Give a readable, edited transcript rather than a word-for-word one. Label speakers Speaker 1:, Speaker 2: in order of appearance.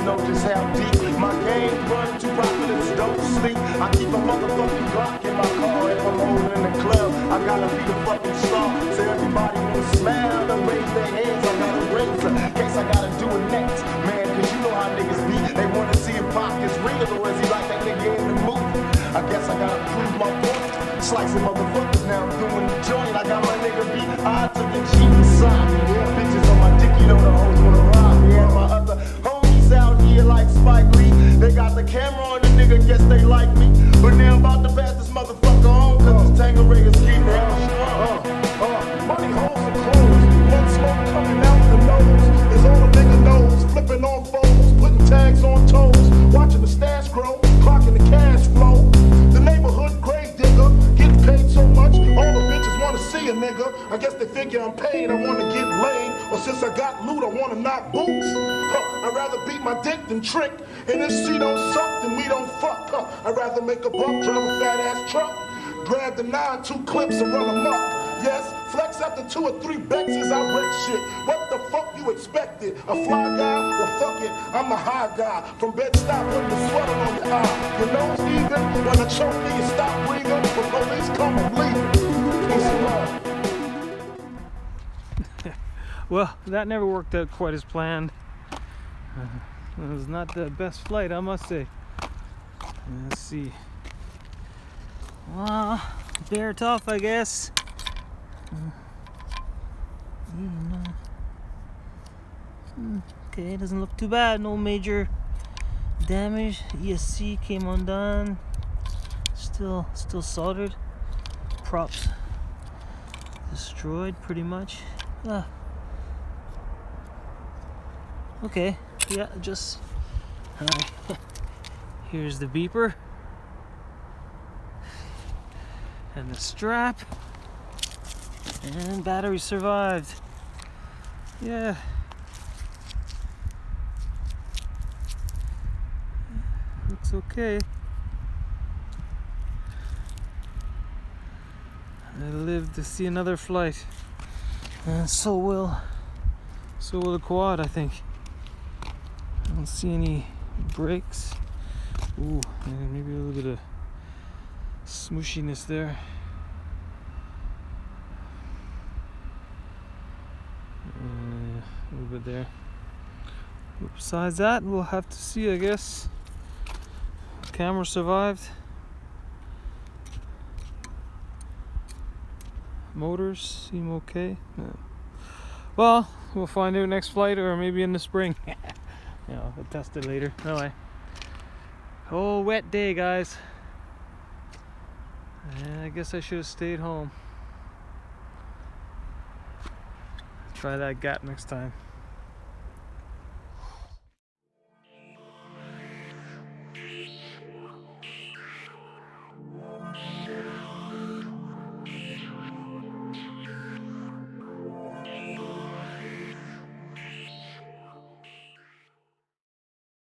Speaker 1: know just how deep my game run. Two prophets don't sleep. I keep a motherfucking Glock in my car if I'm holding in the club. I gotta be the fucking star. So everybody will smile and raise their hands. I got a razor in case I gotta do it next, man. Cause you know how niggas be. They wanna see if Pac is real or is he like that nigga in the movie. I guess I gotta prove my point. Slicing motherfuckers now, I'm doing the joint. I got my nigga beat. I took the cheating side. Yeah, bitches on my dick, you know the hoes wanna ride. Yeah, my other homies out here like Spike Lee. They got the camera on the nigga, guess they like me. But now I'm about to pass this motherfucker on, cause this Tangeray is keeping
Speaker 2: money holes and clothes. One smoke coming out the nose. Is all a nigga knows. Flipping on phones, putting tags on toes. Watching the stash grow, clocking the cash flow. The neighborhood grave digger, getting paid so much, all the bitches wanna see a nigga. I guess they figure I'm paid, I wanna get laid. Or since I got loot, I wanna knock boots. I'd rather beat my dick than trick. And if she don't suck, then we don't fuck. I'd rather make a buck, drive a fat ass truck. Grab the 9, 2 clips and run amok. Yes, flex after 2 or 3 Bexes, I wreck shit. What the fuck you expected? A fly guy? Well fuck it, I'm the high guy. From Bed-Stuy, putting the sweater on your eye. Your nose even, when I choke me, you stop breathing. When police come, I'm leaving. Peace and love.
Speaker 3: Well, that never worked out quite as planned. It was not the best flight, I must say. Let's see. Well, bear tough, I guess. Okay, doesn't look too bad. No major damage. ESC came undone. Still soldered. Props destroyed, pretty much. Okay, yeah, just here's the beeper and the strap, and battery survived. Yeah, looks okay. I live to see another flight, and so will the quad, I think. I don't see any brakes. Ooh, and maybe a little bit of smooshiness there. A little bit there. But besides that, we'll have to see, I guess. Camera survived. Motors seem okay. Well, we'll find out next flight, or maybe in the spring. Yeah, I'll test it later. No way. Oh, wet day, guys. I guess I should have stayed home. Try that gap next time.